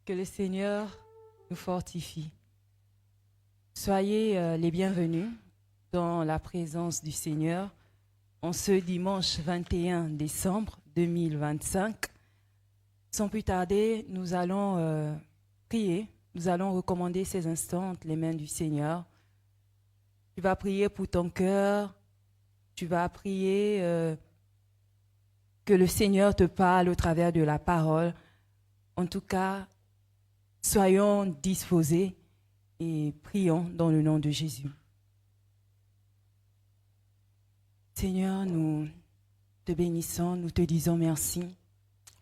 Que le Seigneur nous fortifie. Soyez les bienvenus dans la présence du Seigneur en ce dimanche 21 décembre 2025. Sans plus tarder, nous allons prier. Nous allons recommander ces instants entre les mains du Seigneur. Tu vas prier pour ton cœur. Tu vas prier que le Seigneur te parle au travers de la parole. En tout cas, soyons disposés et prions dans le nom de Jésus. Seigneur, nous te bénissons, nous te disons merci.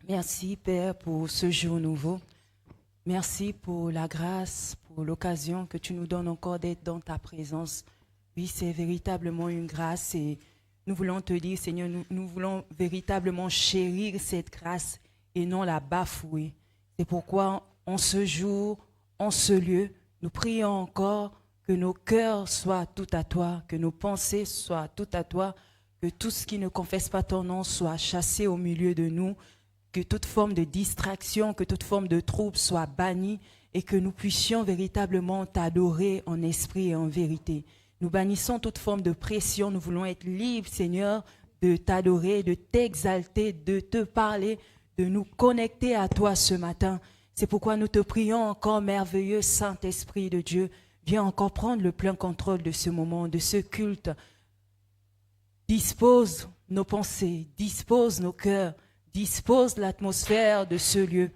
Merci, Père, pour ce jour nouveau. Merci pour la grâce, pour l'occasion que tu nous donnes encore d'être dans ta présence. Oui, c'est véritablement une grâce et nous voulons te dire, Seigneur, nous voulons véritablement chérir cette grâce et non la bafouer. C'est pourquoi, en ce jour, en ce lieu, nous prions encore que nos cœurs soient tout à toi, que nos pensées soient tout à toi, que tout ce qui ne confesse pas ton nom soit chassé au milieu de nous, que toute forme de distraction, que toute forme de trouble soit bannie et que nous puissions véritablement t'adorer en esprit et en vérité. Nous bannissons toute forme de pression, nous voulons être libres, Seigneur, de t'adorer, de t'exalter, de te parler, de nous connecter à toi ce matin. C'est pourquoi nous te prions encore, merveilleux Saint-Esprit de Dieu. Viens encore prendre le plein contrôle de ce moment, de ce culte. Dispose nos pensées, dispose nos cœurs, dispose l'atmosphère de ce lieu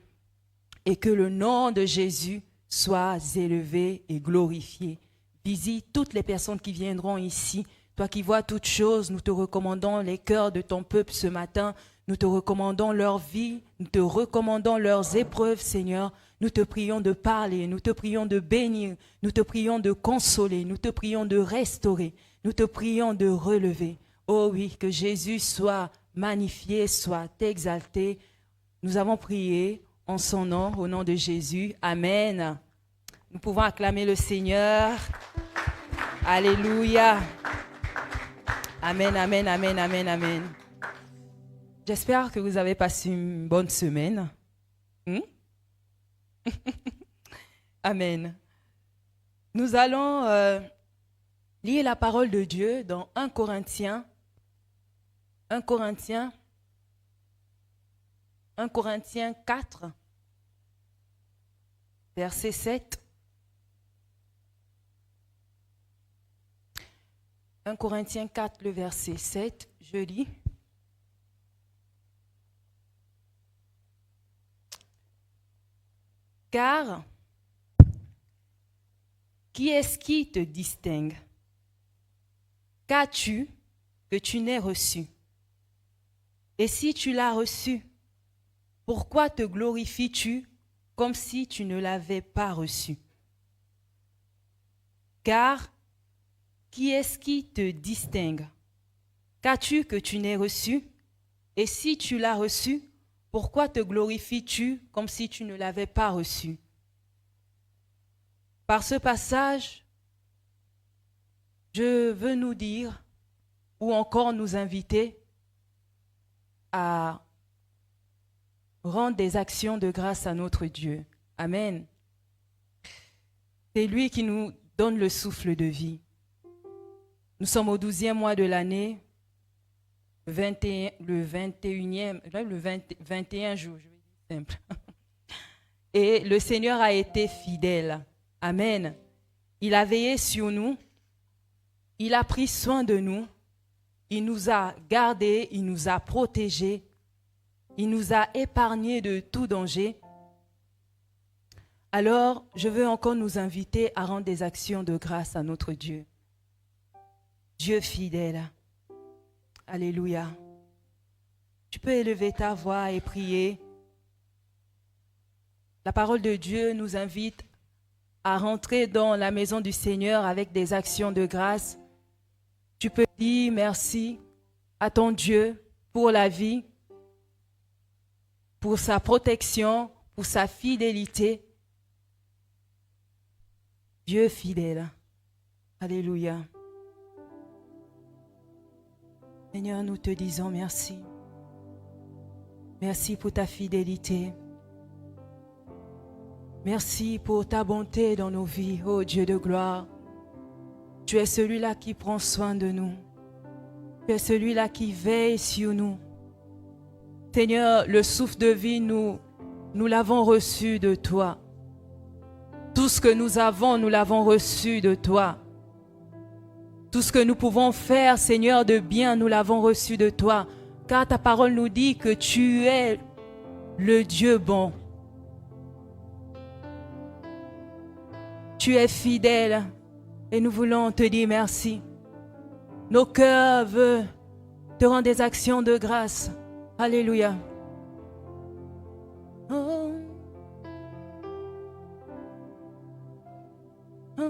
et que le nom de Jésus soit élevé et glorifié. Visite toutes les personnes qui viendront ici. Toi qui vois toutes choses, nous te recommandons les cœurs de ton peuple ce matin. Nous te recommandons leur vie, nous te recommandons leurs épreuves, Seigneur. Nous te prions de parler, nous te prions de bénir, nous te prions de consoler, nous te prions de restaurer, nous te prions de relever. Oh oui, que Jésus soit magnifié, soit exalté. Nous avons prié en son nom, au nom de Jésus. Amen. Nous pouvons acclamer le Seigneur. Alléluia. Amen, amen, amen, amen, amen. J'espère que vous avez passé une bonne semaine. Amen. Nous allons lire la parole de Dieu dans 1 Corinthiens 4, verset 7. 1 Corinthiens 4, le verset 7, je lis. Car, qui est-ce qui te distingue? Qu'as-tu que tu n'aies reçu? Et si tu l'as reçu, pourquoi te glorifies-tu comme si tu ne l'avais pas reçu? Car, qui est-ce qui te distingue? Qu'as-tu que tu n'aies reçu? Et si tu l'as reçu, pourquoi te glorifies-tu comme si tu ne l'avais pas reçu? Par ce passage, je veux nous dire, ou encore nous inviter à rendre des actions de grâce à notre Dieu. Amen. C'est lui qui nous donne le souffle de vie. Nous sommes au 12e mois de l'année, le 21 jour, je vais dire simple. Et le Seigneur a été fidèle. Amen. Il a veillé sur nous. Il a pris soin de nous. Il nous a gardés, il nous a protégés. Il nous a épargnés de tout danger. Alors, je veux encore nous inviter à rendre des actions de grâce à notre Dieu. Dieu fidèle. Alléluia. Tu peux élever ta voix et prier. La parole de Dieu nous invite à rentrer dans la maison du Seigneur avec des actions de grâce. Tu peux dire merci à ton Dieu pour la vie, pour sa protection, pour sa fidélité. Dieu fidèle. Alléluia. Seigneur, nous te disons merci. Merci pour ta fidélité. Merci pour ta bonté dans nos vies, ô Dieu de gloire. Tu es celui-là qui prend soin de nous. Tu es celui-là qui veille sur nous. Seigneur, le souffle de vie, nous l'avons reçu de toi. Tout ce que nous avons, nous l'avons reçu de toi. Tout ce que nous pouvons faire, Seigneur, de bien, nous l'avons reçu de toi. Car ta parole nous dit que tu es le Dieu bon. Tu es fidèle et nous voulons te dire merci. Nos cœurs veulent te rendre des actions de grâce. Alléluia. Oh. Oh.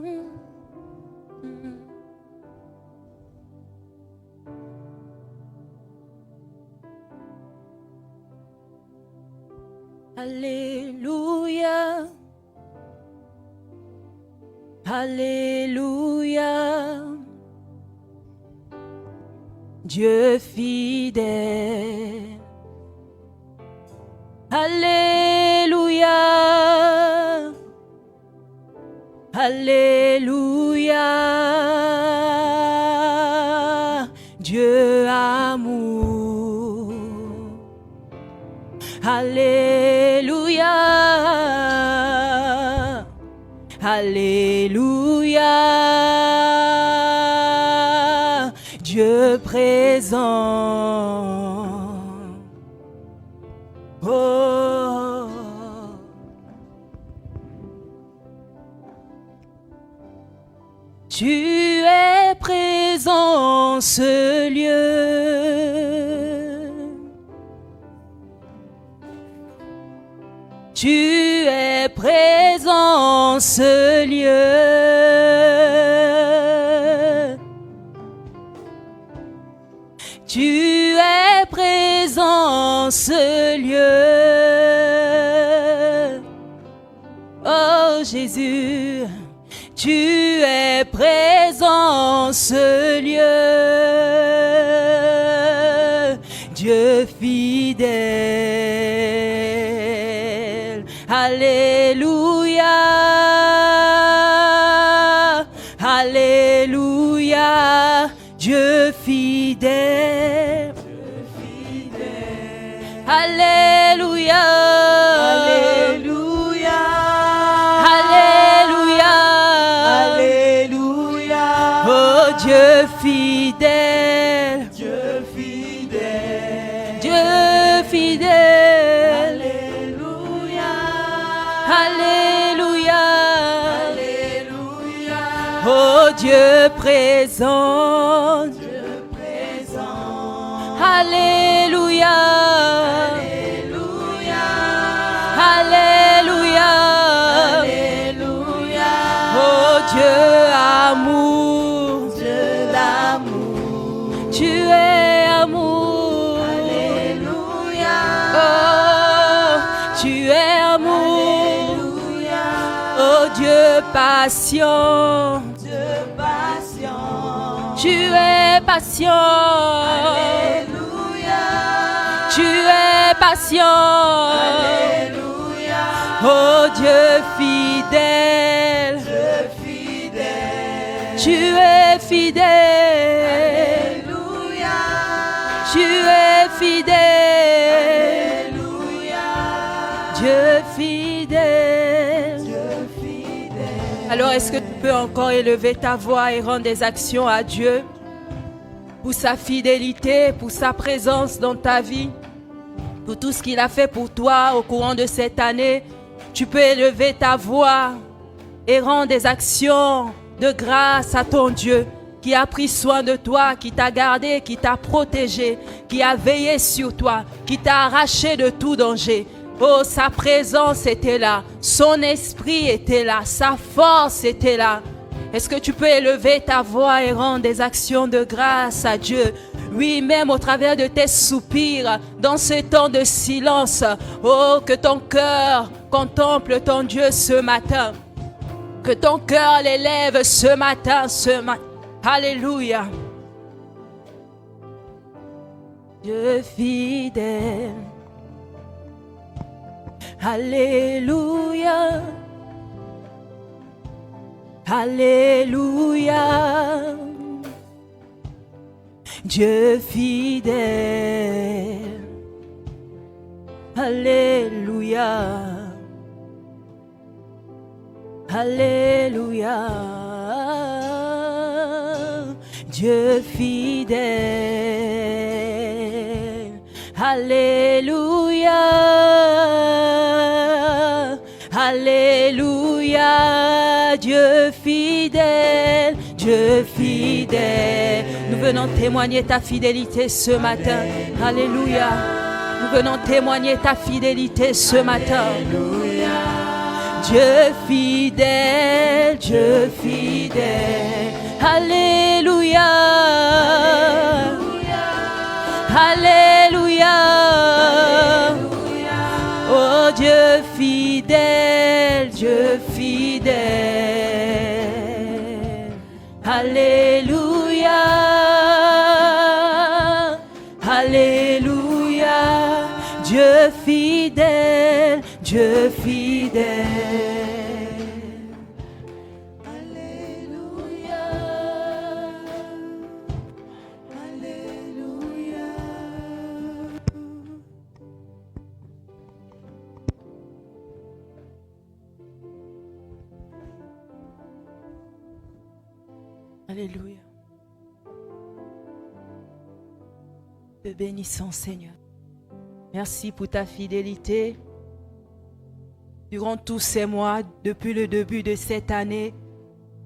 Alléluia. Alléluia. Dieu fidèle. Alléluia. Alléluia. Dieu amour. Alléluia. Alléluia. Dieu présent. Oh. Tu es présent en ce lieu. Tu es présent en ce lieu. Tu es présent en ce lieu. Oh Jésus, tu es présent en ce lieu. Dieu fidèle. Alléluia. Alléluia. Dieu fidèle. Alléluia. Alléluia. Alléluia. Alléluia. Oh Dieu fidèle. Dieu fidèle. Dieu fidèle. Alléluia. Alléluia. Alléluia. Oh Dieu présent. Dieu présent. Alléluia. Alléluia. Alléluia. Alléluia. Oh Dieu amour. Dieu d'amour. Tu es amour. Alléluia. Oh, tu es amour. Alléluia. Oh Dieu patient. Dieu patient. Tu es patient. Alléluia. Tu es patient. Alléluia. Oh Dieu fidèle. Dieu fidèle. Tu es fidèle. Alléluia. Tu es fidèle. Alléluia. Dieu fidèle. Dieu fidèle. Alors est-ce que tu peux encore élever ta voix et rendre des actions à Dieu pour sa fidélité, pour sa présence dans ta vie, pour tout ce qu'il a fait pour toi au courant de cette année? Tu peux élever ta voix et rendre des actions de grâce à ton Dieu qui a pris soin de toi, qui t'a gardé, qui t'a protégé, qui a veillé sur toi, qui t'a arraché de tout danger. Oh, sa présence était là, son esprit était là, sa force était là. Est-ce que tu peux élever ta voix et rendre des actions de grâce à Dieu? Oui, même au travers de tes soupirs, dans ce temps de silence. Oh, que ton cœur contemple ton Dieu ce matin. Que ton cœur l'élève ce matin, Alléluia. Dieu fidèle. Alléluia. Alléluia. Dieu fidèle. Alléluia. Alléluia. Dieu fidèle. Alléluia. Alléluia. Dieu fidèle. Dieu fidèle. Nous venons témoigner ta fidélité ce matin. Alléluia. Nous venons témoigner ta fidélité ce matin. Dieu fidèle, Dieu fidèle. Alléluia. Alléluia. Oh Dieu fidèle, Dieu fidèle. Alléluia. Alléluia. Dieu fidèle, Dieu fidèle. Alléluia. Alléluia. Alléluia. Te bénissons, Seigneur. Merci pour ta fidélité. Durant tous ces mois, depuis le début de cette année,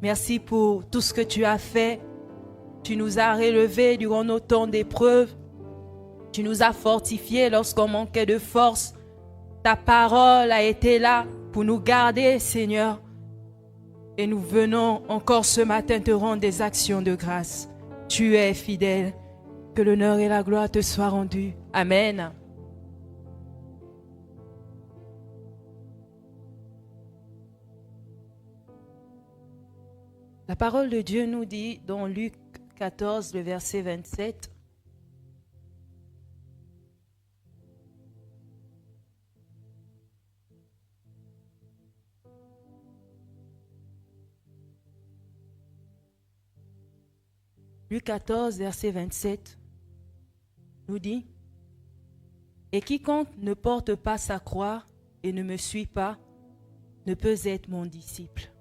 merci pour tout ce que tu as fait. Tu nous as relevés durant nos temps d'épreuve. Tu nous as fortifiés lorsqu'on manquait de force. Ta parole a été là pour nous garder, Seigneur. Et nous venons encore ce matin te rendre des actions de grâce. Tu es fidèle. Que l'honneur et la gloire te soient rendus. Amen. La parole de Dieu nous dit dans Luc 14, le verset 27. Luc 14, verset 27 nous dit « Et quiconque ne porte pas sa croix et ne me suit pas, ne peut être mon disciple. »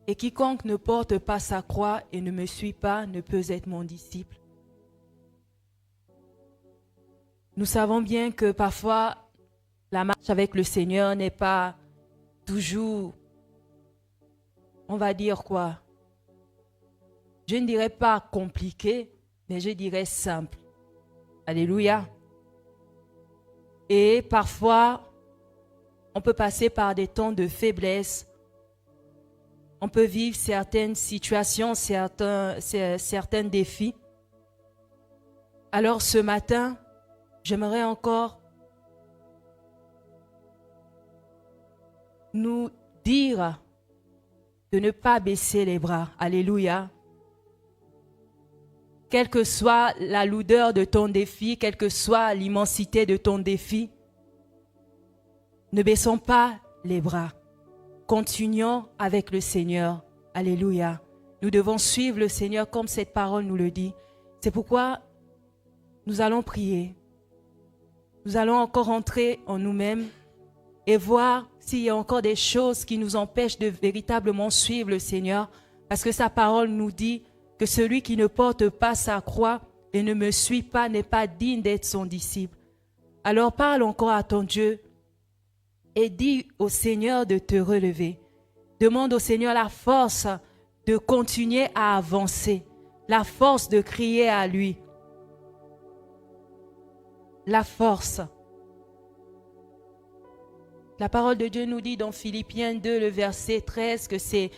Et quiconque ne porte pas sa croix et ne me suit pas ne peut être mon disciple. Nous savons bien que parfois, la marche avec le Seigneur n'est pas toujours, on va dire quoi? Je ne dirais pas compliqué, mais je dirais simple. Alléluia. Et parfois, on peut passer par des temps de faiblesse. On peut vivre certaines situations, certains défis. Alors ce matin, j'aimerais encore nous dire de ne pas baisser les bras. Alléluia. Quelle que soit la lourdeur de ton défi, quelle que soit l'immensité de ton défi, ne baissons pas les bras. Continuons avec le Seigneur. Alléluia. Nous devons suivre le Seigneur comme cette parole nous le dit. C'est pourquoi nous allons prier. Nous allons encore entrer en nous-mêmes et voir s'il y a encore des choses qui nous empêchent de véritablement suivre le Seigneur. Parce que sa parole nous dit que celui qui ne porte pas sa croix et ne me suit pas n'est pas digne d'être son disciple. Alors parle encore à ton Dieu et dis au Seigneur de te relever. Demande au Seigneur la force de continuer à avancer, la force de crier à lui, la force. La parole de Dieu nous dit dans Philippiens 2, le verset 13, que c'est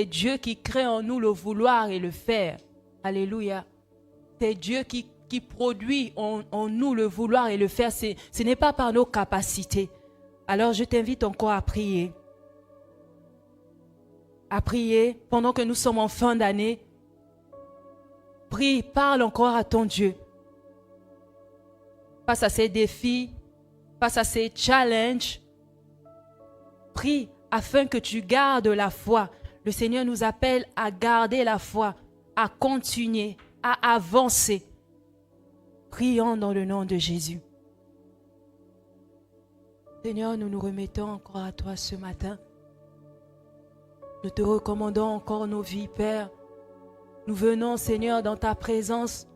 Dieu qui crée en nous le vouloir et le faire. Alléluia. C'est Dieu qui produit en nous le vouloir et le faire. Ce n'est pas par nos capacités. Alors je t'invite encore à prier. À prier pendant que nous sommes en fin d'année. Prie, parle encore à ton Dieu. Face à ces défis, face à ces challenges, prie afin que tu gardes la foi. Le Seigneur nous appelle à garder la foi, à continuer, à avancer. Prions dans le nom de Jésus. Seigneur, nous nous remettons encore à toi ce matin. Nous te recommandons encore nos vies, Père. Nous venons, Seigneur, dans ta présence,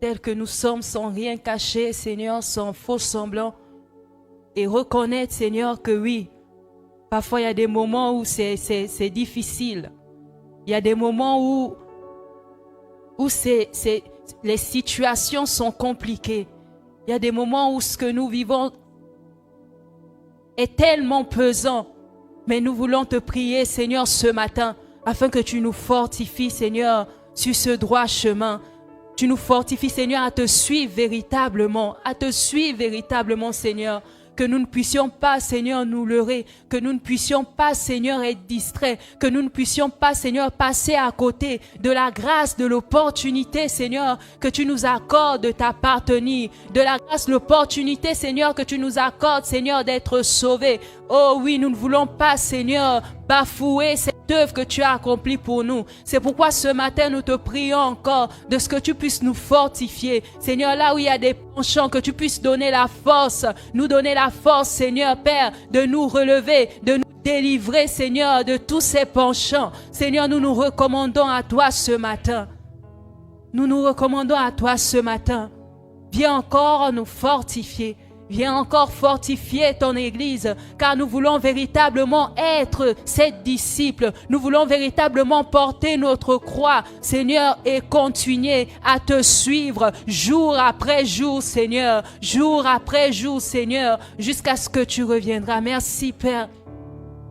tels que nous sommes, sans rien cacher, Seigneur, sans faux semblant. Et reconnaître, Seigneur, que oui, parfois il y a des moments où c'est difficile. Il y a des moments où les situations sont compliquées. Il y a des moments où ce que nous vivons est tellement pesant. Mais nous voulons te prier, Seigneur, ce matin, afin que tu nous fortifies, Seigneur, sur ce droit chemin. Tu nous fortifies, Seigneur, à te suivre véritablement, Seigneur. Que nous ne puissions pas, Seigneur, nous leurrer, que nous ne puissions pas, Seigneur, être distraits, que nous ne puissions pas, Seigneur, passer à côté de la grâce, de l'opportunité, Seigneur, que tu nous accordes de t'appartenir, de la grâce, l'opportunité, Seigneur, que tu nous accordes, Seigneur, d'être sauvés. Oh oui, nous ne voulons pas, Seigneur, bafouer cette œuvre que tu as accomplie pour nous. C'est pourquoi ce matin, nous te prions encore de ce que tu puisses nous fortifier. Seigneur, là où il y a des penchants, que tu puisses donner la force, nous donner la force, Seigneur, Père, de nous relever, de nous délivrer, Seigneur, de tous ces penchants. Seigneur, nous nous recommandons à toi ce matin. Nous nous recommandons à toi ce matin. Viens encore nous fortifier. Viens encore fortifier ton Église, car nous voulons véritablement être ses disciples. Nous voulons véritablement porter notre croix, Seigneur, et continuer à te suivre jour après jour, Seigneur, jour après jour, Seigneur, jusqu'à ce que tu reviendras. Merci, Père,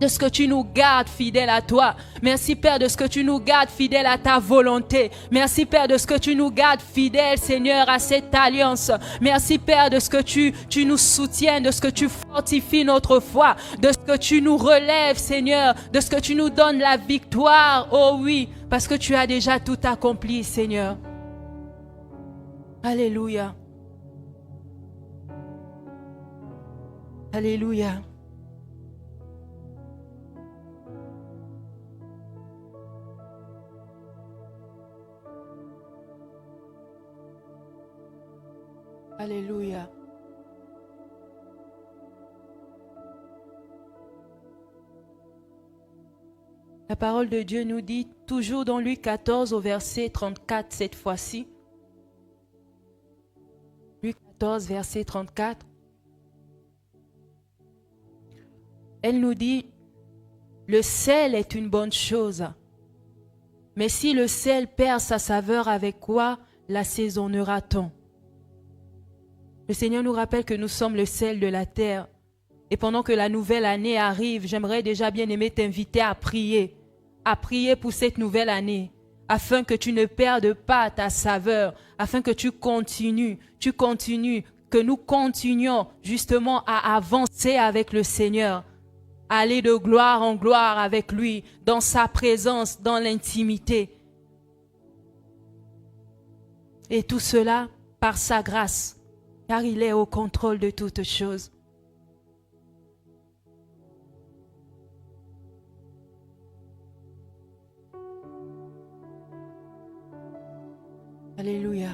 de ce que tu nous gardes fidèles à toi. Merci, Père, de ce que tu nous gardes fidèles à ta volonté. Merci, Père, de ce que tu nous gardes fidèles, Seigneur, à cette alliance. Merci, Père, de ce que tu nous soutiens, de ce que tu fortifies notre foi, de ce que tu nous relèves, Seigneur, de ce que tu nous donnes la victoire. Oh oui, parce que tu as déjà tout accompli, Seigneur. Alléluia. Alléluia. Alléluia. La parole de Dieu nous dit, toujours dans Luc 14 au verset 34 cette fois-ci. Luc 14, verset 34. Elle nous dit, le sel est une bonne chose, mais si le sel perd sa saveur, avec quoi l'assaisonnera-t-on? Le Seigneur nous rappelle que nous sommes le sel de la terre. Et pendant que la nouvelle année arrive, j'aimerais déjà bien aimer t'inviter à prier pour cette nouvelle année, afin que tu ne perdes pas ta saveur, afin que tu continues, que nous continuions justement à avancer avec le Seigneur, à aller de gloire en gloire avec lui, dans sa présence, dans l'intimité. Et tout cela par sa grâce, car il est au contrôle de toutes choses. Alléluia.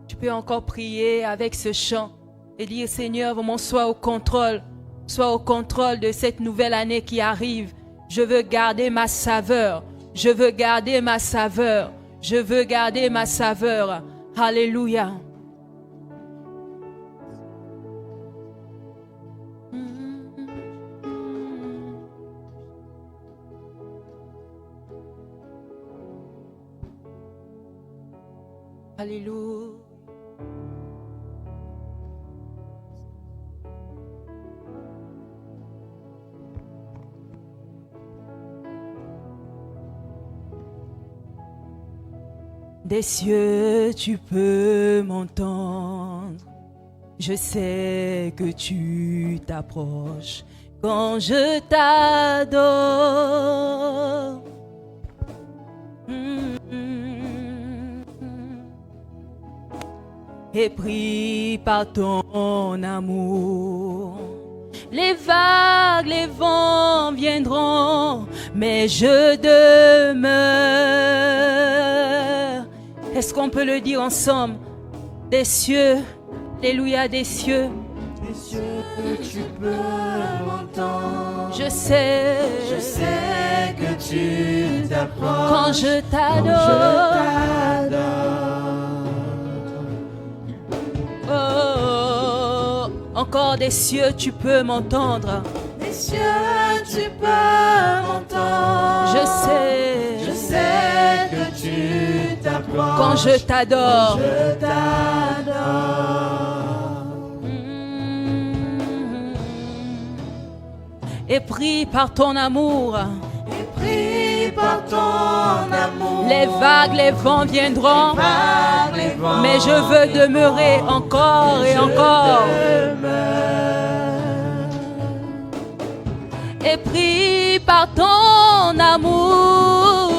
Tu peux encore prier avec ce chant et dire, Seigneur, vraiment, sois au contrôle de cette nouvelle année qui arrive. Je veux garder ma saveur. Je veux garder ma saveur. Je veux garder ma saveur. Alléluia. Alléluia. Des cieux, tu peux m'entendre. Je sais que tu t'approches quand je t'adore. Et pris par ton amour, Les vagues, les vents viendront, mais je demeure. Est-ce qu'on peut le dire ensemble? Des cieux, alléluia, des cieux. Des cieux, tu peux m'entendre. Je sais que tu t'approches quand je t'adore. Oh, encore des cieux, tu peux m'entendre. Des cieux, tu peux m'entendre. Je sais que tu t'approches quand je t'adore. Je t'adore. Et pris par ton amour, Et pris par ton amour, les vagues, les vents viendront, vagues, les vents mais je veux demeurer encore et encore. Et pris par ton amour,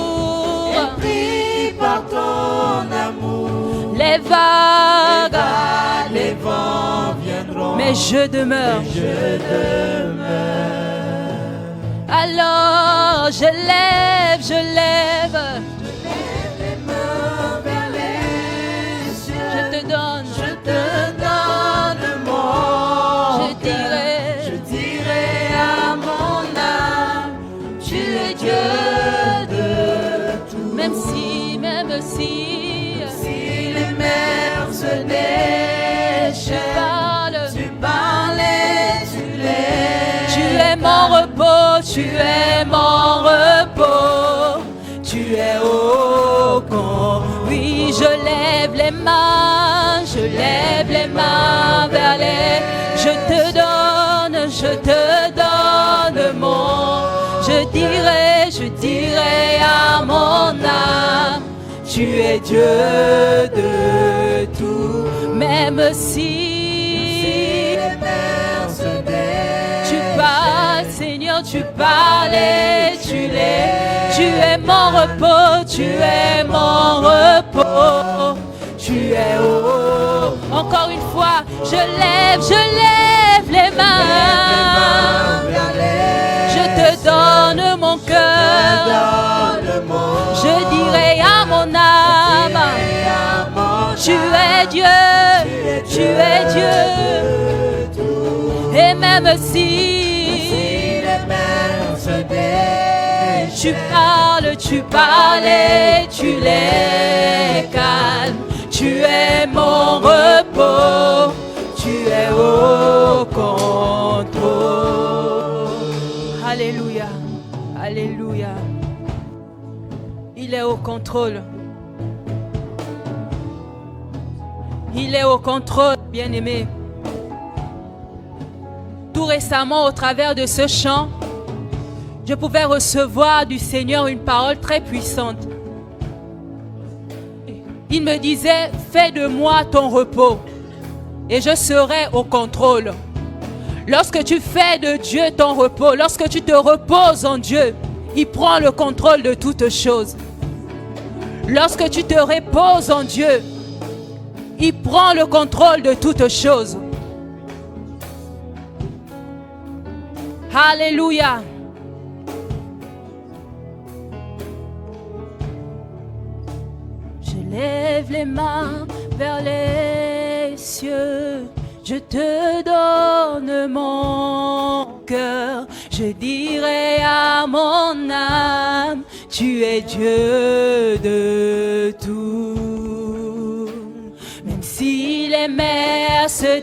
Et pris par ton amour, les vagues, les vents viendront, mais je demeure. je demeure. Alors je lève les mains vers les cieux. je te donne, Je te donne mon je cœur. Je dirai, dirai à mon âme, tu es Dieu de tout. même si, Si les mers se déchaînent, tu parles et tu les tu es mon repos, tu es mon repos, tu es au camp. Oui, je lève les mains vers les. Je te donne mon. Je dirai à mon âme, tu es Dieu de tout, même si les mers se déchaînent. tu parles, Seigneur, tu parles et tu es mon repos, tu es mon repos, tu es haut. Encore une fois, je lève les mains, je te donne mon cœur, je dirai à mon âme, tu es Dieu, tu es Dieu. Et même si les mers se déchaînent, tu parles et tu les calmes. Tu es mon repos, tu es au contrôle. Alléluia, alléluia. Il est au contrôle. Il est au contrôle, bien-aimé. Tout récemment, au travers de ce chant, je pouvais recevoir du Seigneur une parole très puissante. Il me disait, fais de moi ton repos et je serai au contrôle. Lorsque tu fais de Dieu ton repos, lorsque tu te reposes en Dieu, il prend le contrôle de toutes choses. Lorsque tu te reposes en Dieu, il prend le contrôle de toutes choses. Alléluia. Je lève les mains vers les cieux. Je te donne mon cœur. Je dirai à mon âme, tu es Dieu de tout. Même si les mers se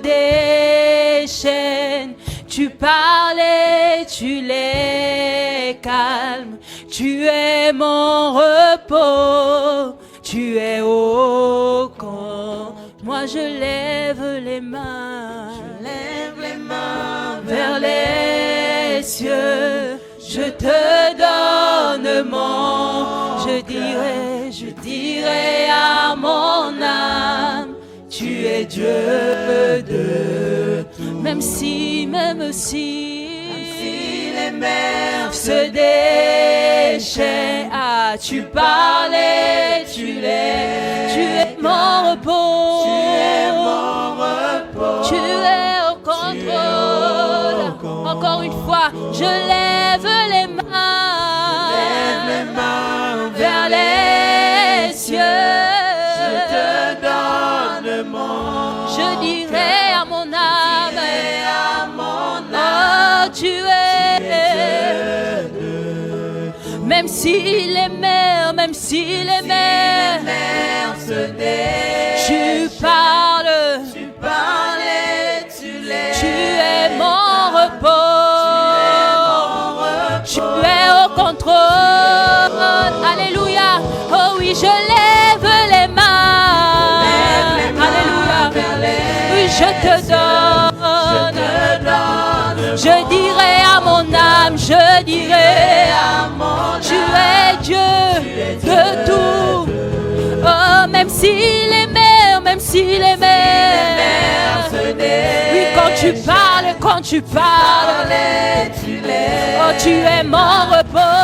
déchaînent, tu parles et tu les calmes. Tu es mon repos, tu es au camp. Moi je lève les mains, vers les cieux. Je te donne mon, je dirai à mon âme, tu es Dieu de tout. Même si les mers se déchaînent, ah, tu parles et tu es mon repos, tu es au contrôle. Je dirai à mon âme, oh, tu es même si les mers, se déchirent, tu parles, tu es mon repos, tu es au contrôle, alléluia, oh oui, je lève les mains, alléluia, oui, je te donne, je dirai à mon âme, je dirai, tu es Dieu de tout, oh, même si les mers se déchirent, oui, quand tu parles, oh, tu es mon repos,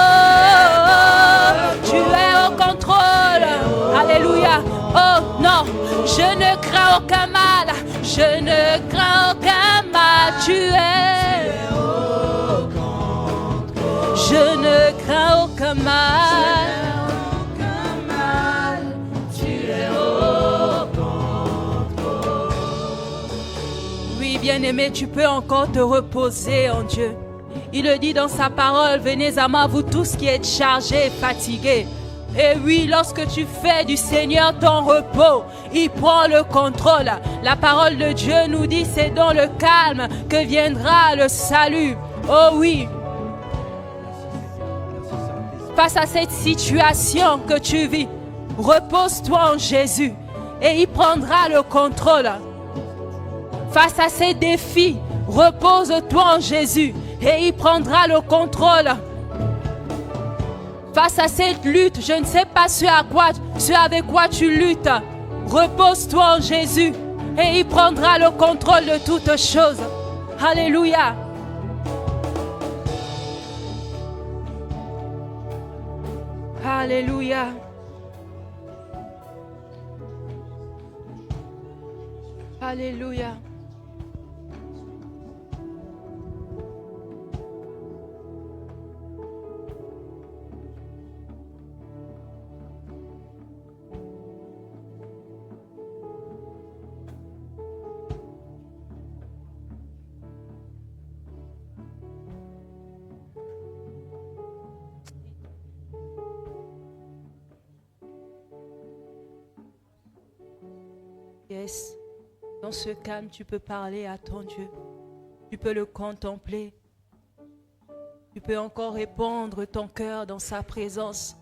tu es au contrôle, alléluia, oh non, je ne crains aucun mal, tu es, je ne crains aucun mal, tu es au contrôle. Oui, bien-aimé, tu peux encore te reposer en Dieu. Il le dit dans sa parole, venez à moi, vous tous qui êtes chargés et fatigués. Et oui, lorsque tu fais du Seigneur ton repos, il prend le contrôle. La parole de Dieu nous dit, c'est dans le calme que viendra le salut. Oh oui. Face à cette situation que tu vis, repose-toi en Jésus et il prendra le contrôle. Face à ces défis, repose-toi en Jésus et il prendra le contrôle. Face à cette lutte, je ne sais pas ce avec quoi tu luttes. Repose-toi en Jésus et il prendra le contrôle de toutes choses. Alléluia. Alléluia. Alléluia. Yes. Dans ce calme, tu peux parler à ton Dieu. Tu peux le contempler. Tu peux encore répandre ton cœur dans sa présence.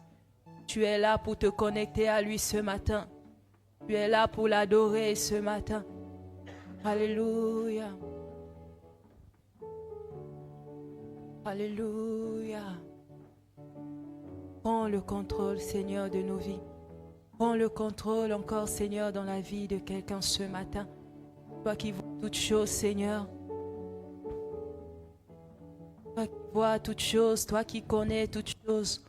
Tu es là pour te connecter à lui ce matin. Tu es là pour l'adorer ce matin. Alléluia. Alléluia. Prends le contrôle, Seigneur, de nos vies. Prends le contrôle encore, Seigneur, dans la vie de quelqu'un ce matin. Toi qui vois toutes choses, Seigneur. Toi qui vois toutes choses, toi qui connais toutes choses.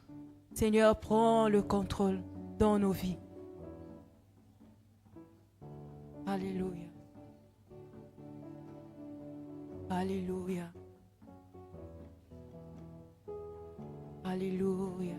Seigneur, prends le contrôle dans nos vies. Alléluia. Alléluia. Alléluia.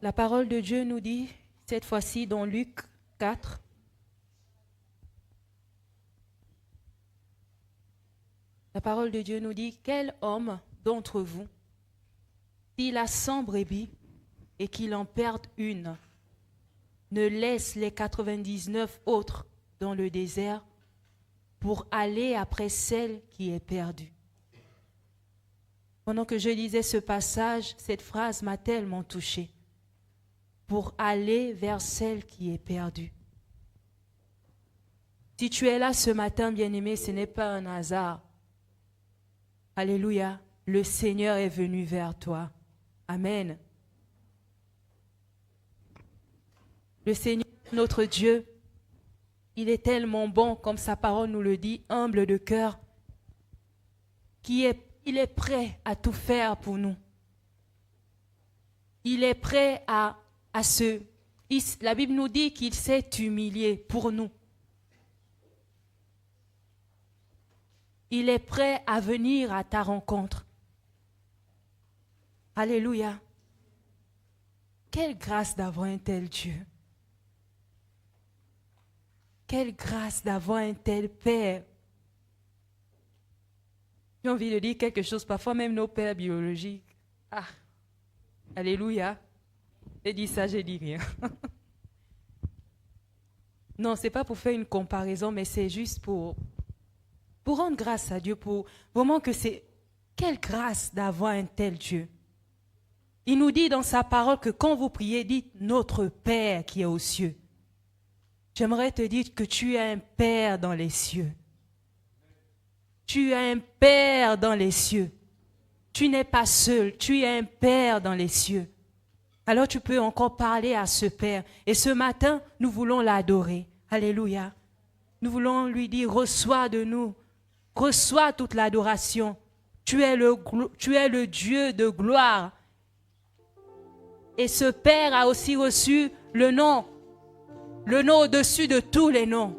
La parole de Dieu nous dit, cette fois-ci dans Luc 4, la parole de Dieu nous dit, quel homme d'entre vous, s'il a 100 brebis et qu'il en perde une, ne laisse les 99 autres dans le désert pour aller après celle qui est perdue. Pendant que je lisais ce passage, cette phrase m'a tellement touchée. Pour aller vers celle qui est perdue. Si tu es là ce matin, bien-aimé, ce n'est pas un hasard. Alléluia. Le Seigneur est venu vers toi. Amen. Le Seigneur, notre Dieu, il est tellement bon, comme sa parole nous le dit, humble de cœur, il est prêt à tout faire pour nous. Il est prêt à se... La Bible nous dit qu'il s'est humilié pour nous. Il est prêt à venir à ta rencontre. Alléluia. Quelle grâce d'avoir un tel Dieu. Quelle grâce d'avoir un tel Père. J'ai envie de dire quelque chose, parfois même nos pères biologiques. Ah, alléluia. J'ai dit ça, j'ai dit rien. Non, ce n'est pas pour faire une comparaison, mais c'est juste pour rendre grâce à Dieu, pour vraiment que c'est... Quelle grâce d'avoir un tel Dieu. Il nous dit dans sa parole que quand vous priez, dites « Notre Père qui est aux cieux ». J'aimerais te dire que tu as un Père dans les cieux. Tu as un Père dans les cieux. Tu n'es pas seul, tu as un Père dans les cieux. Alors tu peux encore parler à ce Père. Et ce matin, nous voulons l'adorer. Alléluia. Nous voulons lui dire, reçois de nous. Reçois toute l'adoration. Tu es le Dieu de gloire. Et ce Père a aussi reçu le nom au-dessus de tous les noms.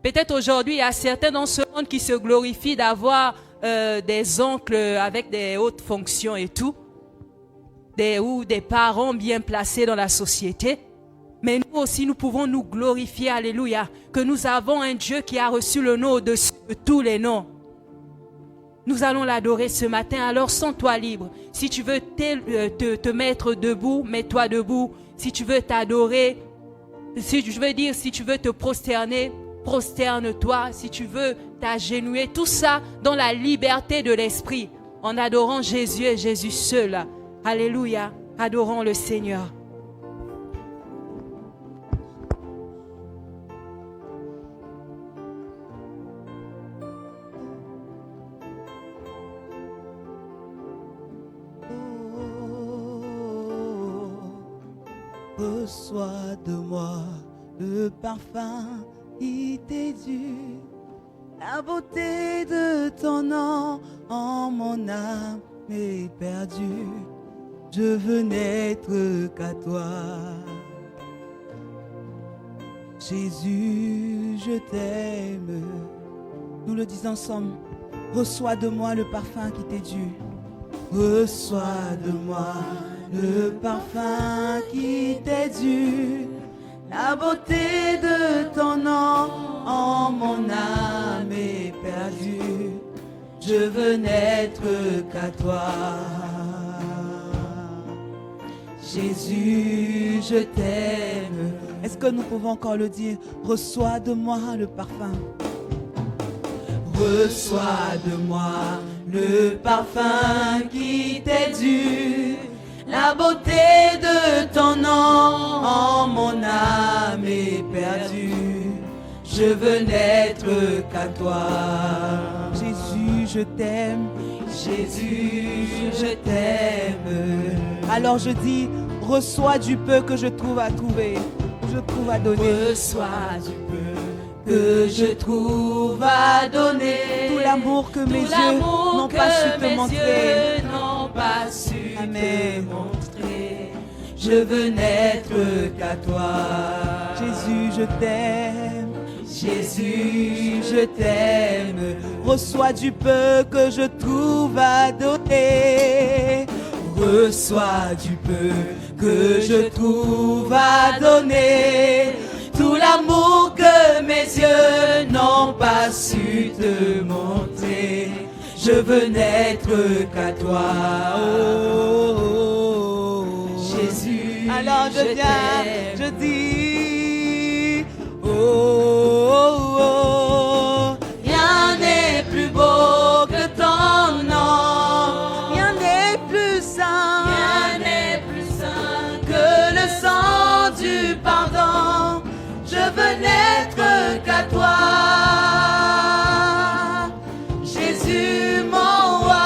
Peut-être aujourd'hui, il y a certains dans ce monde qui se glorifient d'avoir des oncles avec des hautes fonctions et tout, ou des parents bien placés dans la société. Mais nous aussi, nous pouvons nous glorifier, alléluia, que nous avons un Dieu qui a reçu le nom au-dessus de tous les noms. Nous allons l'adorer ce matin, alors sens-toi libre. Si tu veux te mettre debout, mets-toi debout. Si tu veux t'adorer, si tu veux te prosterner, prosterne-toi. Si tu veux t'agenouiller, tout ça dans la liberté de l'esprit, en adorant Jésus et Jésus seul. Alléluia, adorons le Seigneur. Reçois de moi le parfum qui t'est dû, la beauté de ton nom en mon âme est perdue. Je veux n'être qu'à toi. Jésus, je t'aime. Nous le disons ensemble. Reçois de moi le parfum qui t'est dû. Reçois de moi le parfum qui t'est dû, la beauté de ton nom en mon âme est perdue. Je veux n'être qu'à toi. Jésus, je t'aime. Est-ce que nous pouvons encore le dire? Reçois de moi le parfum. Reçois de moi le parfum qui t'est dû, la beauté de ton nom en mon âme est perdue. Je veux n'être qu'à toi. Jésus, je t'aime. Jésus, je t'aime. Alors je dis, reçois du peu que je trouve à trouver, je trouve à donner. Reçois du peu que je trouve à donner. Tout l'amour que mes yeux n'ont pas su te montrer. Amen. Je veux n'être qu'à toi. Jésus, je t'aime. Jésus, je t'aime. Reçois du peu que je trouve à donner. Reçois du peu que je trouve à donner. Tout l'amour que mes yeux n'ont pas su te montrer. Je veux n'être qu'à toi. Oh, oh, oh. Jésus, alors je viens, je dis, oh, oh, oh. Rien n'est plus beau que ton nom. Rien n'est plus saint. Rien n'est plus saint que le sang du pardon. Je veux n'être qu'à toi. Jésus, mon roi.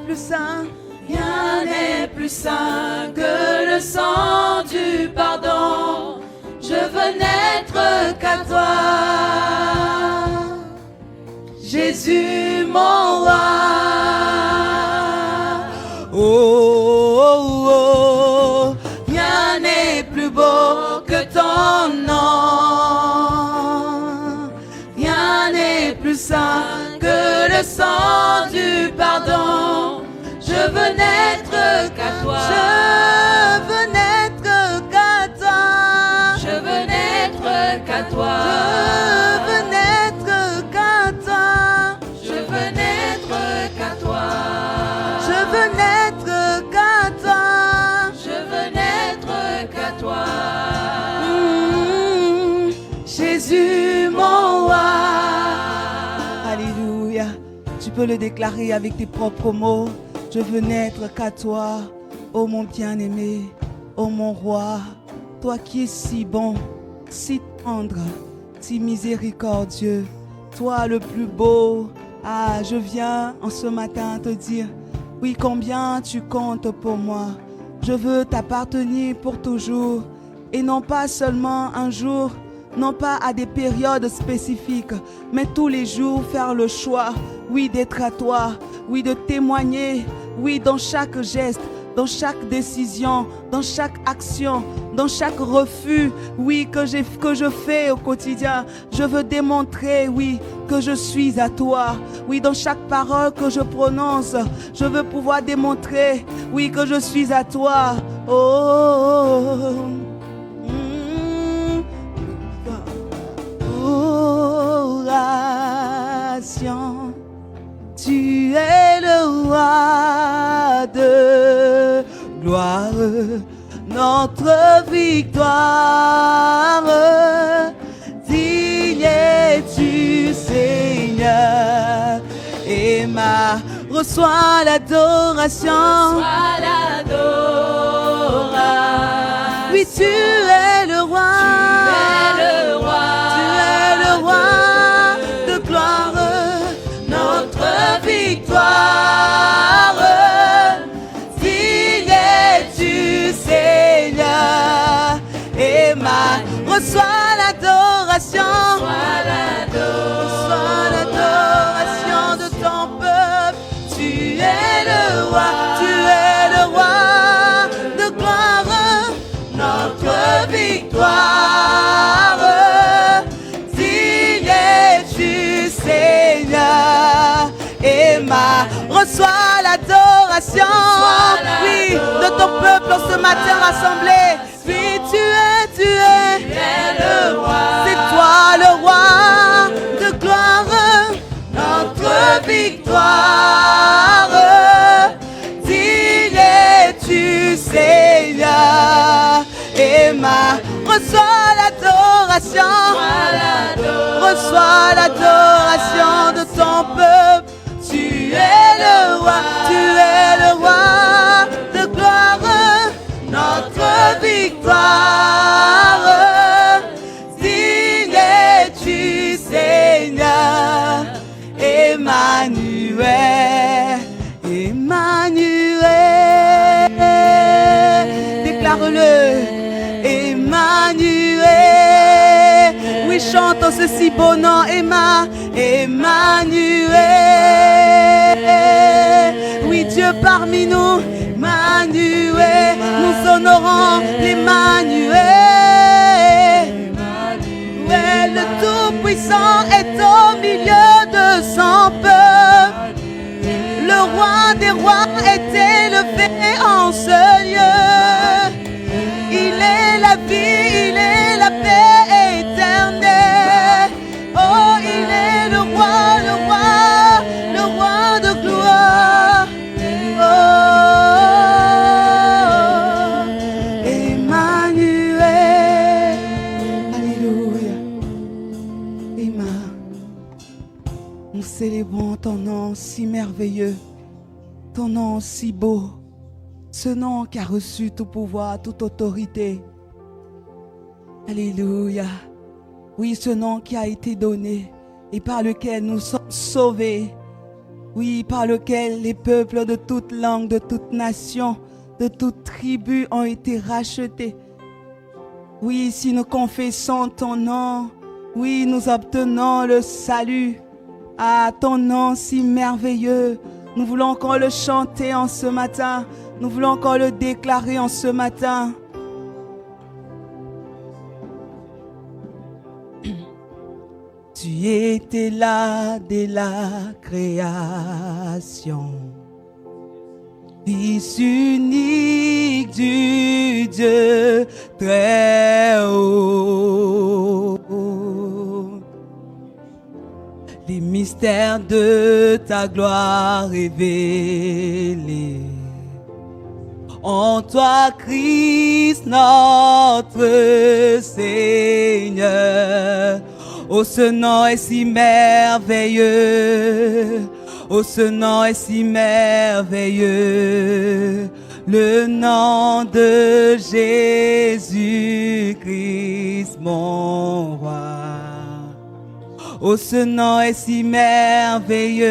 plus saint. Rien n'est plus saint que le sang du pardon. Je veux n'être qu'à toi, Jésus mon roi. Oh, oh, oh, rien n'est plus beau que ton nom. Rien n'est plus saint que le sang du pardon. Je veux n'être qu'à toi. Je veux n'être qu'à toi. Je veux n'être qu'à toi. Je veux n'être qu'à toi. Je veux n'être qu'à toi. Je veux n'être qu'à toi. Je veux n'être qu'à toi. Jésus mon roi. Alléluia. Tu peux le déclarer avec tes propres mots. Je veux n'être qu'à toi, ô mon bien-aimé, ô mon roi, toi qui es si bon, si tendre, si miséricordieux, toi le plus beau. Ah, je viens en ce matin te dire, oui, combien tu comptes pour moi. Je veux t'appartenir pour toujours et non pas seulement un jour, non pas à des périodes spécifiques, mais tous les jours faire le choix, oui, d'être à toi, oui, de témoigner, oui, dans chaque geste, dans chaque décision, dans chaque action, dans chaque refus, oui, que je fais au quotidien. Je veux démontrer, oui, que je suis à toi. Oui, dans chaque parole que je prononce, je veux pouvoir démontrer, oui, que je suis à toi. Oh, oration. Tu es le roi de gloire, notre victoire. Digne es-tu, Seigneur, et reçois l'adoration. Reçois l'adoration. Oui, tu es le roi. Tu es le roi. Tu es le roi de gloire. Notre victoire. Digne es-tu, Seigneur, et reçois l'adoration. Reçois l'adoration de ton peuple. Tu es le roi, tu es le roi de gloire. Notre victoire. Digne es-tu, Seigneur, et reçois l'adoration, oui, de ton peuple en ce matin rassemblé. Oui, tu es le roi. C'est toi le roi de gloire, notre victoire. Digne es-tu, Seigneur, et reçois l'adoration. Reçois l'adoration de ton peuple. Tu es le roi, tu es le roi de gloire, notre victoire. Digne es-tu, Seigneur, Emmanuel, Emmanuel. Déclare-le, Emmanuel. Oui, chante ceci beau nom, Emmanuel. Oui, Dieu parmi nous, Emmanuel. Nous honorons l'Emmanuel. Ouais, le Tout-Puissant est au milieu de son peuple. Le roi des rois est élevé en ce lieu. Il est la vie, il est la paix éternelle. Oh, il est le roi, le roi, le roi de gloire. Oh, Emmanuel. Alléluia. Emma, nous célébrons ton nom si merveilleux, ton nom si beau. Ce nom qui a reçu tout pouvoir, toute autorité. Alléluia. Oui, ce nom qui a été donné et par lequel nous sommes sauvés. oui, par lequel les peuples de toute langue, de toute nation, de toute tribu ont été rachetés. Oui, si nous confessons ton nom, oui, nous obtenons le salut. Ah, ton nom si merveilleux. Nous voulons encore le chanter en ce matin. Nous voulons encore le déclarer en ce matin. Tu étais là dès la création. Fils unique du Dieu très haut. Les mystères de ta gloire révélés. En toi, Christ, notre Seigneur. Oh, ce nom est si merveilleux. Oh, ce nom est si merveilleux. Le nom de Jésus-Christ, mon roi. Oh, ce nom est si merveilleux.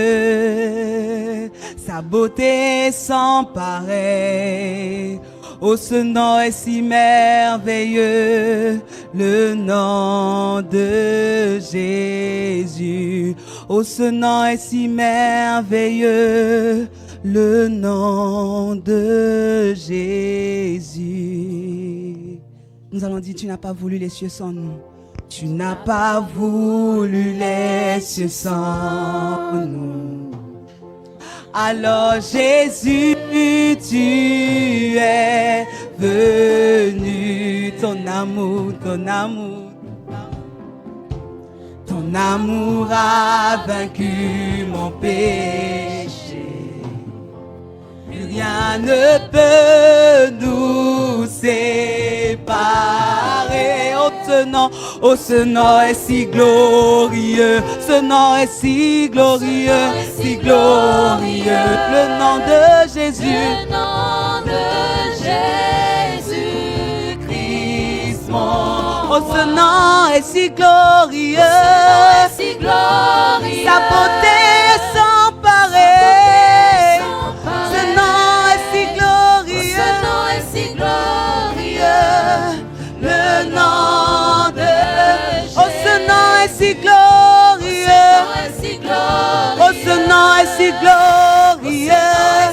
Sa beauté est sans pareil. Oh, ce nom est si merveilleux, le nom de Jésus. Oh, ce nom est si merveilleux, le nom de Jésus. Nous allons dire, tu n'as pas voulu les cieux sans nous. Tu n'as pas voulu les cieux sans nous. Alors Jésus, tu es venu, ton amour, ton amour, ton amour a vaincu mon péché. Plus rien ne peut nous séparer. Oh, ce nom est si glorieux, ce nom est si glorieux, si glorieux. Le nom de Jésus, le nom de Jésus-Christ, mon oh, ce nom est si glorieux, si glorieux. Sa beauté est sans pareil. Ce nom est si glorieux, ce nom est si glorieux. le nom de Jésus. Oh, ce nom est si glorieux, oh, ce nom est si glorieux,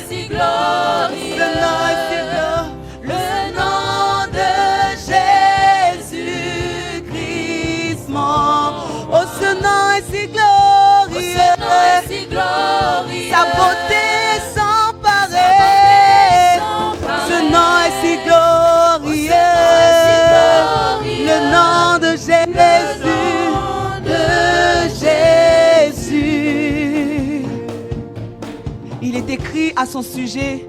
si glorieux. ce nom est si glorieux. Le nom de Jésus-Christ, mon. Oh, ce nom est si glorieux, si glorieux. sa beauté est sans pareil. Ce nom est si glorieux, le nom de Jésus. Il est écrit à son sujet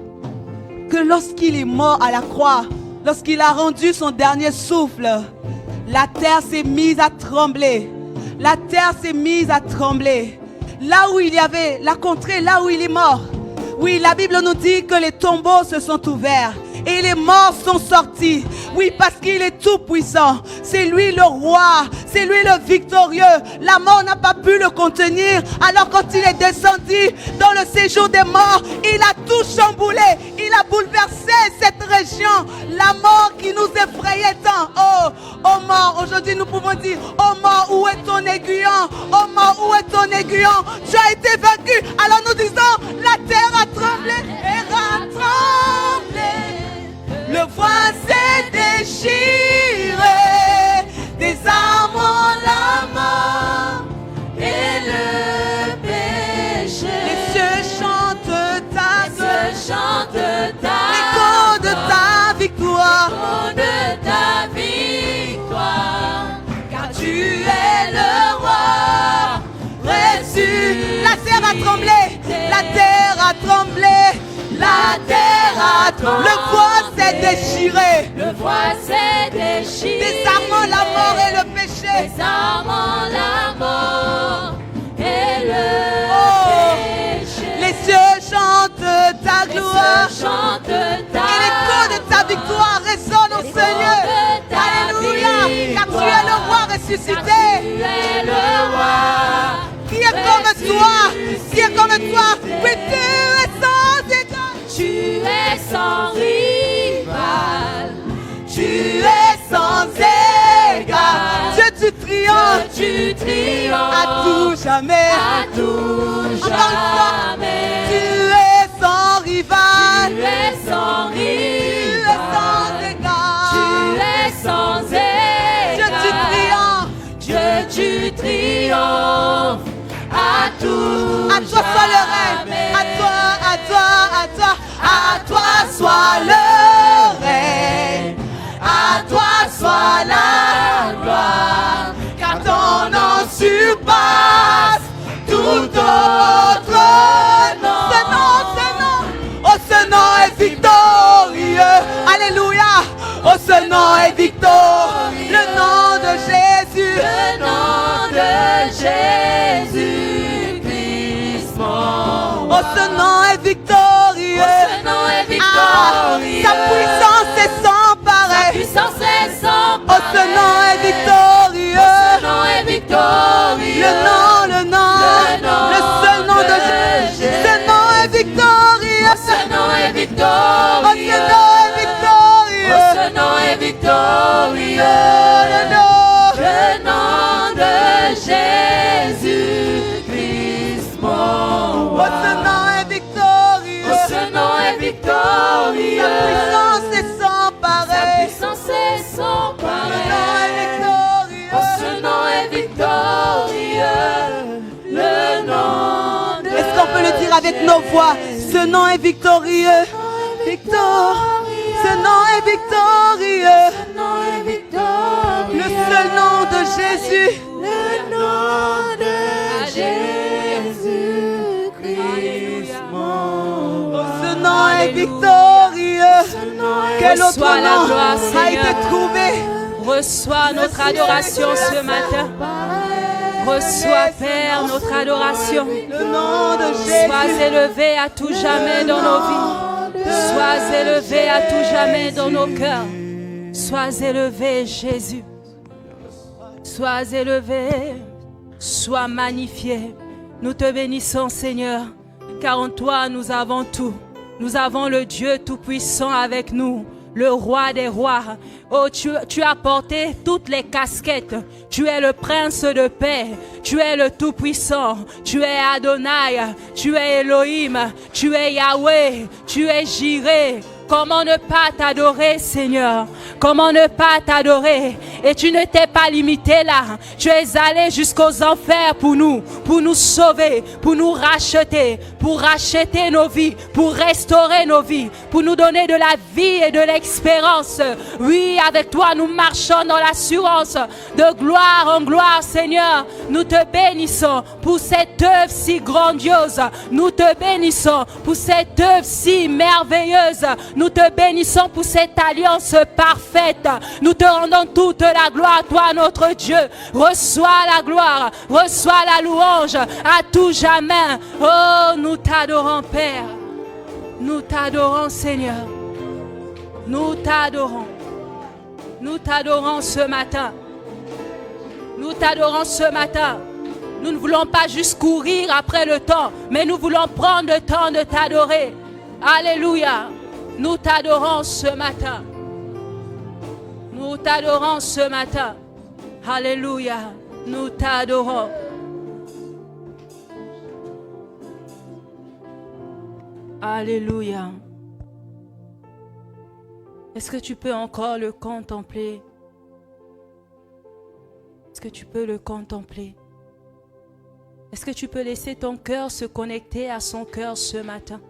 que lorsqu'il est mort à la croix, lorsqu'il a rendu son dernier souffle, la terre s'est mise à trembler. La terre s'est mise à trembler. Là où il y avait la contrée, là où il est mort. Oui, la Bible nous dit que les tombeaux se sont ouverts et les morts sont sortis. Oui, parce qu'il est tout puissant. C'est lui le roi, c'est lui le victorieux. La mort n'a pas pu le contenir. Alors quand il est descendu dans le séjour des morts, il a tout chamboulé. Il a bouleversé cette région. La mort qui nous effrayait tant. Oh, oh mort, aujourd'hui nous pouvons dire, oh mort, où est ton aiguillon? Oh mort, où est ton aiguillon? Tu as été vaincu. Alors nous disons, la terre a tremblé et a tremblé. Le voile s'est déchiré, des armes ont la mort et le péché. Les cieux chantent ta l'écho de ta victoire, de ta victoire. car tu es le roi reçu. La terre a tremblé, la terre a tremblé, la terre a tremblé. Le voile s'est déchiré, Le voile s'est déchiré. désarmant la mort et le péché. Désarmant la mort et le péché. Les cieux chantent ta gloire, Chante ta et l'écho de ta victoire résonne au Seigneur. Alléluia, car tu es le roi ressuscité. Tu es le roi. Qui est comme toi, qui est comme content de toi. Oui, tu es sans égal. Tu es sans rival. Tu es sans égal. Dieu, tu triomphes. Tu triomphes À tout jamais. à tout jamais. Tu es sans rival. Tu es sans Tu es rival. sans égal. Tu es sans Dieu, tu égal. triomphes. Dieu, tu triomphes à tout À toi soit le règne. jamais. À toi, à toi, à toi. À toi soit le règne. À toi soit la gloire. Car ton nom surpasse tout autre nom. Ce nom. Oh, ce nom est victorieux. Alléluia. Oh, ce nom est victorieux. Le nom de Jésus. Le nom de Jésus-Christ, mon Oh, ce nom est victorieux. Ce nom est Ah, victorieux. sa puissance est sans Sa pareil. puissance est sans Oh, ce nom est pareil. victorieux. Ce nom est victorieux. Le nom, Le nom le seul nom de de Jésus. Ce nom est victorieux. Ce nom est Oh, ce victorieux. nom est victorieux. Oh, ce nom est victorieux. Le nom. Le nom de Jésus-Christ, mon Oh, roi. ce nom est victorieux. Oh, ce nom est victorieux. Sa puissance est sans Sa pareil. puissance est sans Le nom est pareil. victorieux. Oh, ce nom est victorieux. Le nom de Est-ce qu'on peut le dire avec nos voix? Ce nom est victorieux. Victor. Ce nom est victorieux. Ce nom est victorieux. Le seul nom de Jésus. Le nom de Jésus-Christ, mon roi. Ce nom est victorieux. Quel autre Reçois la nom gloire, a Seigneur. été trouvé? Reçois notre adoration ce matin. Reçois, Père, notre adoration. Le nom de Jésus. Sois élevé à tout jamais dans nos vies. Sois élevé à tout jamais dans nos cœurs. Sois élevé, Jésus. Sois élevé. Sois magnifié. Nous te bénissons, Seigneur, car en toi nous avons tout. Nous avons le Dieu Tout-Puissant avec nous, le Roi des rois. Oh, tu as porté toutes les casquettes. Tu es le Prince de paix. Tu es le Tout-Puissant. Tu es Adonai. Tu es Elohim. Tu es Yahweh. Tu es Jireh. Comment ne pas t'adorer, Seigneur? Comment ne pas t'adorer? Et tu ne t'es pas limité là. Tu es allé jusqu'aux enfers pour nous sauver, pour nous racheter, pour racheter nos vies, pour restaurer nos vies, pour nous donner de la vie et de l'espérance. Oui, avec toi, nous marchons dans l'assurance de gloire en gloire, Seigneur. Nous te bénissons pour cette œuvre si grandiose. Nous te bénissons pour cette œuvre si merveilleuse. Nous te bénissons pour cette alliance parfaite. Nous te rendons toute la gloire, toi notre Dieu. Reçois la gloire, reçois la louange à tout jamais. Oh, nous t'adorons, Père. Nous t'adorons, Seigneur. Nous t'adorons. Nous t'adorons ce matin. Nous t'adorons ce matin. Nous ne voulons pas juste courir après le temps, mais nous voulons prendre le temps de t'adorer. Alléluia. Nous t'adorons ce matin. Nous t'adorons ce matin. Alléluia. Nous t'adorons. Alléluia. Est-ce que tu peux encore le contempler? Est-ce que tu peux le contempler? Est-ce que tu peux laisser ton cœur se connecter à son cœur ce matin?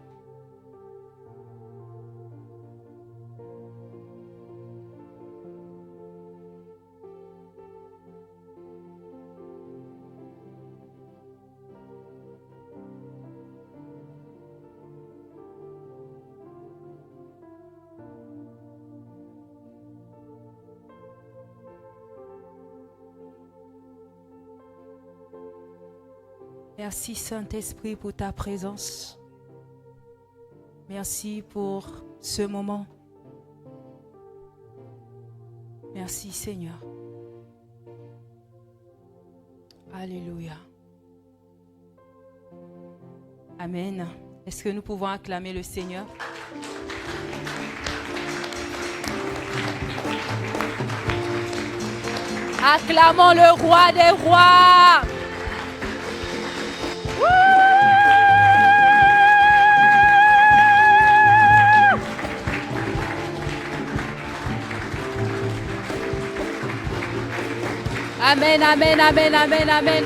Merci Saint-Esprit pour ta présence. Merci pour ce moment. Merci Seigneur. Alléluia. Amen. Est-ce que nous pouvons acclamer le Seigneur? Acclamons le roi des rois. Amen, amen, amen, amen, amen.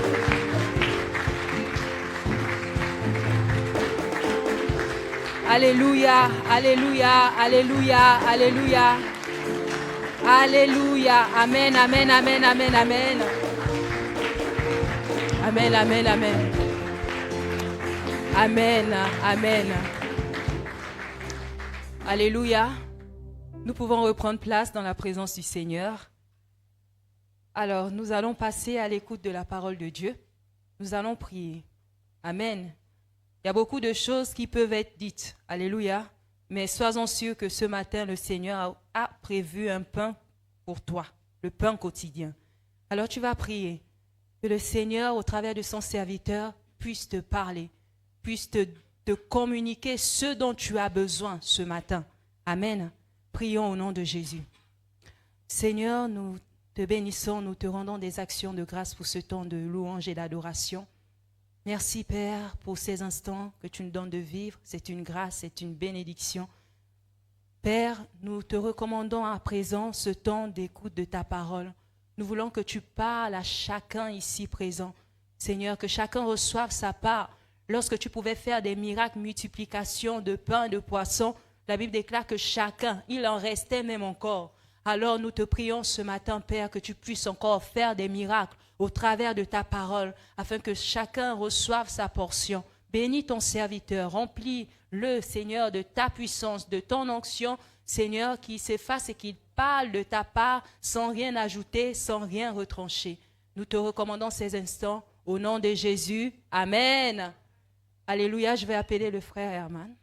Alléluia, alléluia, alléluia, alléluia. Alléluia. Amen, amen, amen, amen, amen. Amen, amen, amen. Amen, amen. Alléluia. Nous pouvons reprendre place dans la présence du Seigneur. Alors, nous allons passer à l'écoute de la parole de Dieu. Nous allons prier. Amen. Il y a beaucoup de choses qui peuvent être dites. Alléluia. Mais soyons sûrs que ce matin, le Seigneur a prévu un pain pour toi, le pain quotidien. Alors tu vas prier que le Seigneur, au travers de son serviteur, puisse te parler, puisse te communiquer ce dont tu as besoin ce matin. Amen. Prions au nom de Jésus. Seigneur, nous te bénissons, nous te rendons des actions de grâce pour ce temps de louange et d'adoration. Merci Père pour ces instants que tu nous donnes de vivre. C'est une grâce, c'est une bénédiction. Père, nous te recommandons à présent ce temps d'écoute de ta parole. Nous voulons que tu parles à chacun ici présent. Seigneur, que chacun reçoive sa part. Lorsque tu pouvais faire des miracles, multiplication de pain, de poissons, la Bible déclare que chacun, il en restait même encore. Alors nous te prions ce matin, Père, que tu puisses encore faire des miracles au travers de ta parole, afin que chacun reçoive sa portion. Bénis ton serviteur, remplis-le, Seigneur, de ta puissance, de ton onction, Seigneur, qui s'efface et qui parle de ta part sans rien ajouter, sans rien retrancher. Nous te recommandons ces instants au nom de Jésus. Amen. Alléluia, je vais appeler le frère Herman.